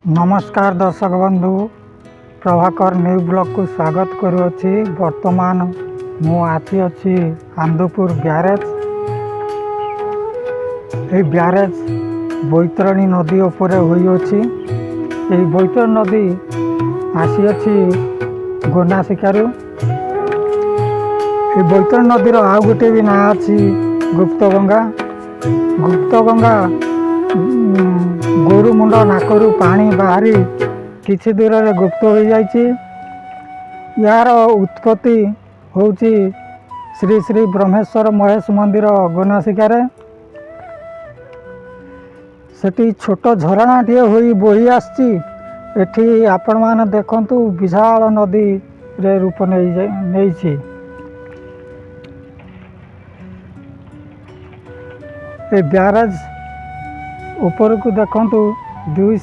नमस्कार दर्शक बंधु, प्रभाकर न्यूज ब्लॉग को स्वागत करुअछि। वर्तमान मु आछि अछि आंदपुर ब्यारेज। ए ब्यारेज बैतरणी नदी उपरे होई अछि। ए बैतरणी नदी आसी अछि गोनासिकारु। ए बैतरणी नदीर आउ गोटे भी ना अछि गुप्तगंगा। गुप्तगंगा गोरु मुंड नाकरू पानी बाहरी किछि दूर रे गुप्त हो जाइछि। यार उत्पत्ति होउछि श्री श्री ब्रह्मेश्वर महेश मंदिर गोनासिकारे। सेठी छोट झरणाटिए होई बोही आछि। एठी आपण मान देखंतु विशाल नदी रे रूप नेइछि। ए ब्यारेज ऊपर को देखंतु दुई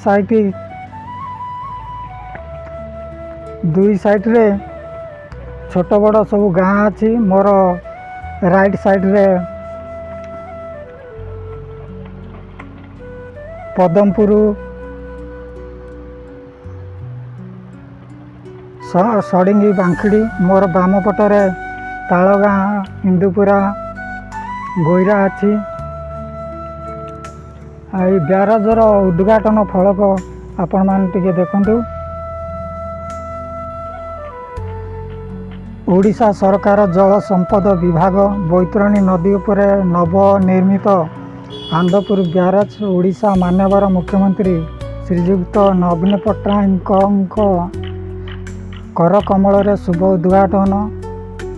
साइड रे छोट बड़ सब गाँ अच्छी। मोर राइट साइड रे पदमपुर सड़िंगी बांखड़ी। मोर बाम पटरे तालगाँ इंदुपुरा गोईरा अच्छी। आई ब्यारेजर उद्घाटन फलक आपण मान टिके देखंतु। ओडिशा सरकार जल संपद विभाग बैतरणी नदी उपरे नवनिर्मित आंदपुर ब्यारेज ओडिशा मान्यवर मुख्यमंत्री श्रीयुक्त नवीन पट्टनायक कर कमल शुभ उद्घाटन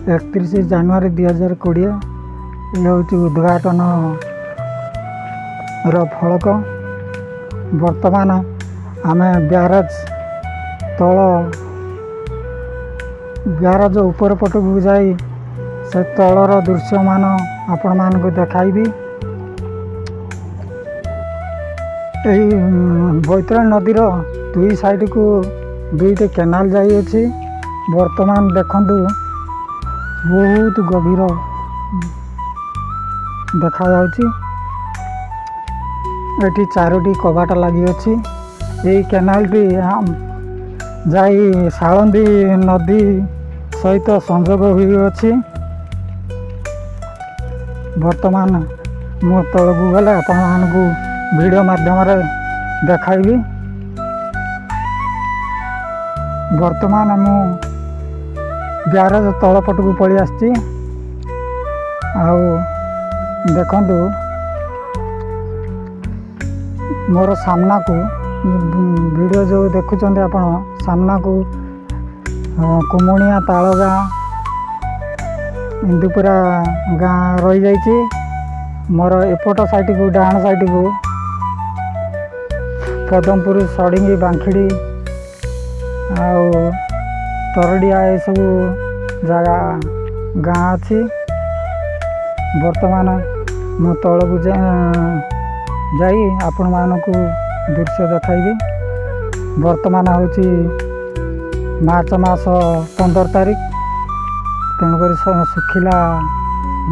31 जनवरी 2020। ये हूँ उद्घाटन फलक। वर्तमान आमे ब्यारेज तल ब्यारेज ऊपर पटक जाई से तलर दृश्य मान आपण मान को देखाइबी। एही बैतरणी नदीर दुई साइड को दुईटे केनाल जाई अछि। वर्तमान देखंतु बहुत गभीर देखा जाउछि। एटी चारोटी कबाट लगी अच्छी। यही केनालटी जाई सालंदी नदी सहित संजोग हुई अच्छी। वर्तमान मु तलकू गले आपण को वीडियो माध्यम देखाइबी। वर्तमान मु ब्यारेज तलपट को पड़ी आसी। देखंतु मोर सामना को वीडियो जो देखुंत आपण सामना को कुमुणिया तालगाँ इंदुपुरा गाँ रही जाइए। मोर एपट साइड को डाण साइड को पदमपुर सड़िंगी बांखड़ी तरड़िया ये सब जगह गाँ अच्छी। वर्तमान मु तल को जाई आपण मानकु दृश्य देखाइबी। वर्तमान होची मार्च मास 15 तारिख। तेणुकर सुखिला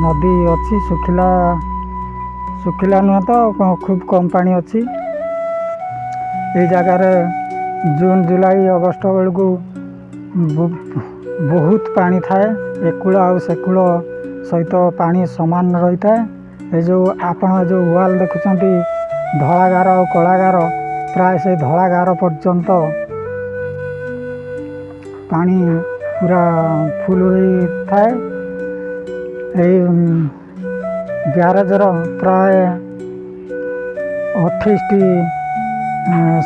नदी अच्छी। सुखिला नुह तो खूब कम पानी अच्छी। ये जगार जून जुलाई अगस्ट बेलू बहुत पानी थाए। एकूल आ सेकूल सहित पानी समान रही थाए। ये जो आपण जो वाल देखुंट धलागार और कलागार प्राय से धलागार पर्यंत पानी पूरा फुल हो थाए। ब्यारेजर प्राय 28टी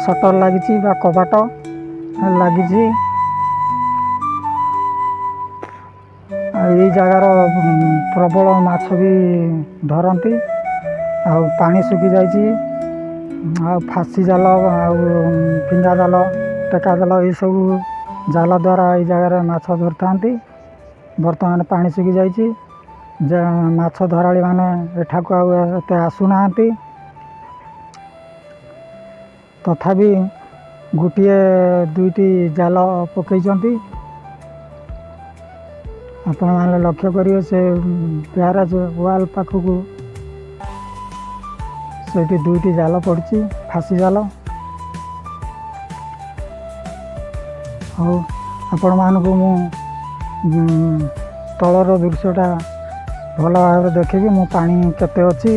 सटर लगी कबाट लगी। ये जगार प्रबल माछ भी धरती। पानी सुखी जाइए। फासी जाल फिंगा जाल टेका जाल ये सब जाल द्वारा ये जगार माछ धर था। बर्तमान पानी सुखी जाइए। माछ धराड़ी माने एठाकू एते आसुना। तथापि गोटे दुईटी जाल पकईचंती। आपण मैंने लक्ष्य करिए से ब्यारेज वाल पाखक से दुईटी जाल पड़ी फासी जाल। ହଉ ଆପଣମାନଙ୍କୁ ମୁଁ ତଳର ଦୃଶ୍ୟଟା ଭଲ ଭାବରେ ଦେଖିବି। ମୁଁ ପାଣି କେତେ ଅଛି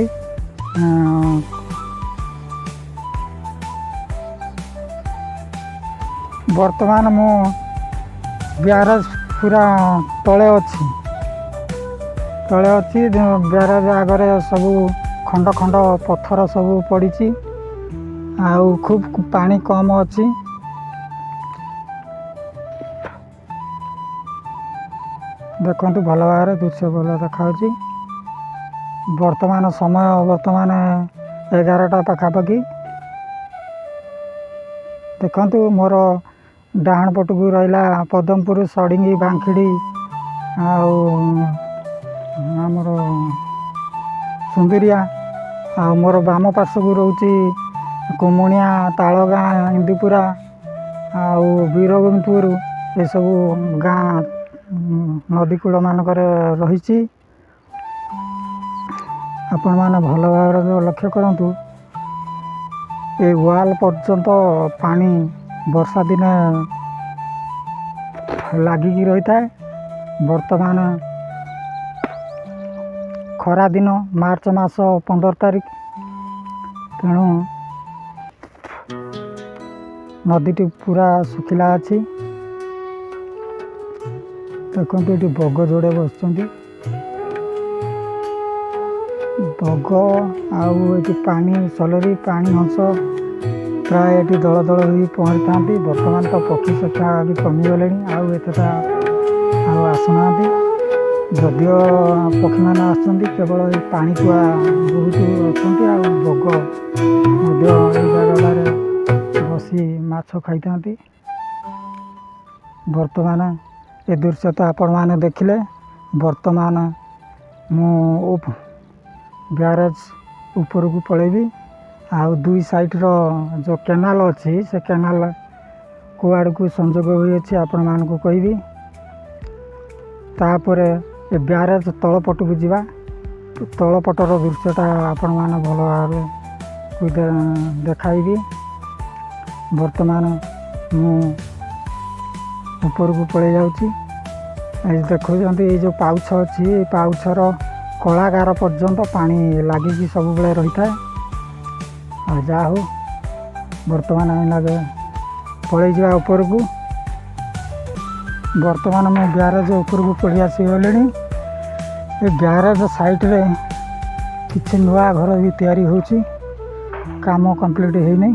ବର୍ତ୍ତମାନ ମୁଁ ବ୍ୟାରେଜ୍ ପୁରା ତଳେ ଅଛି। ବ୍ୟାରେଜ୍ ଆଗରେ ସବୁ ଖଣ୍ଡ ଖଣ୍ଡ ପଥର ସବୁ ପଡ଼ିଛି ଆଉ ଖୁବ୍ ପାଣି କମ୍ ଅଛି। ଦେଖନ୍ତୁ ଭଲ ଭାବରେ ଦୃଶ୍ୟ ଭଲ ଦେଖାଯାଉଛି। ବର୍ତ୍ତମାନ ସମୟ 11ଟା ପାଖାପାଖି। ଦେଖନ୍ତୁ ମୋର ଡାହାଣ ପଟକୁ ରହିଲା ପଦମପୁର, ସଡ଼ିଙ୍ଗି, ବାଙ୍କିଡ଼ି ଆଉ ଆମର ସୁନ୍ଦରିଆ, ଆଉ ମୋର ବାମ ପାର୍ଶ୍ୱକୁ ରହୁଛି କୁମୁଣିଆ, ତାଳଗାଁ, ଇନ୍ଦୁପୁରା ଆଉ ବୀରଗୋବିନ୍ଦପୁର, ଏସବୁ ଗାଁ ନଦୀ କୂଳମାନଙ୍କରେ ରହିଛି। ଆପଣମାନେ ଭଲ ଭାବରେ ଲକ୍ଷ୍ୟ କରନ୍ତୁ, ଏ ୱାଲ୍ ପର୍ଯ୍ୟନ୍ତ ପାଣି ବର୍ଷା ଦିନେ ଲାଗିକି ରହିଥାଏ। ବର୍ତ୍ତମାନ ଖରା ଦିନ, ମାର୍ଚ୍ଚ ମାସ 15 ତାରିଖ, ତେଣୁ ନଦୀଟି ପୁରା ଶୁଖିଲା ଅଛି। ଦେଖନ୍ତୁ ଏଠି ବଗ ଯୋଡ଼େ ବସିଛନ୍ତି। ବଗ ଆଉ ଏଠି ପାଣି ସଲରି, ପାଣି ହଂସ ପ୍ରାୟ ଏଠି ଦଳ ଦଳ ହୋଇ ପହଁରିଥାନ୍ତି। ବର୍ତ୍ତମାନ ତ ପକ୍ଷୀ ସଂଖ୍ୟା ବି କମିଗଲେଣି, ଆଉ ଏତେଟା ଆଉ ଆସୁନାହାନ୍ତି। ଯଦିଓ ପକ୍ଷୀମାନେ ଆସୁଛନ୍ତି, କେବଳ ଏଇ ପାଣିକୁଆ ବହୁତ ଅଛନ୍ତି। ଆଉ ବଗ ମଧ୍ୟ ଏଇ ଜାଗାରେ ବସି ମାଛ ଖାଇଥାନ୍ତି। ବର୍ତ୍ତମାନ ଏ ଦୃଶ୍ୟ ତ ଆପଣମାନେ ଦେଖିଲେ। ବର୍ତ୍ତମାନ ମୁଁ ବ୍ୟାରେଜ୍ ଉପରକୁ ପଳେଇବି। ଆଉ ଦୁଇ ସାଇଡ଼୍ର ଯେଉଁ କେନାଲ ଅଛି, ସେ କେନାଲ କୁଆଡ଼କୁ ସଂଯୋଗ ହୋଇଅଛି ଆପଣମାନଙ୍କୁ କହିବି। ତାପରେ ଏ ବ୍ୟାରେଜ୍ ତଳପଟକୁ ଯିବା। ତଳପଟର ଦୃଶ୍ୟଟା ଆପଣମାନେ ଭଲ ଭାବରେ ଦେଖାଇବି। ବର୍ତ୍ତମାନ ମୁଁ ଉପରକୁ ପଳେଇ ଯାଉଛି। ଦେଖୁଛନ୍ତି ଏଇ ଯେଉଁ ପାଉଛ ଅଛି, ଏଇ ପାଉଛର କଳାଗାର ପର୍ଯ୍ୟନ୍ତ ପାଣି ଲାଗିକି ସବୁବେଳେ ରହିଥାଏ। ଆଉ ଯାହା ହଉ, ବର୍ତ୍ତମାନ ଆମେ ପଳେଇ ଯିବା ଉପରକୁ। ବର୍ତ୍ତମାନ ମୁଁ ବ୍ୟାରେଜ୍ ଉପରକୁ ପଳେଇ ଆସିଗଲିଣି। ଏ ବ୍ୟାରେଜ୍ ସାଇଡ଼୍ରେ କିଛି ନୂଆ ଘର ବି ତିଆରି ହେଉଛି, କାମ କମ୍ପ୍ଲିଟ୍ ହେଇନି।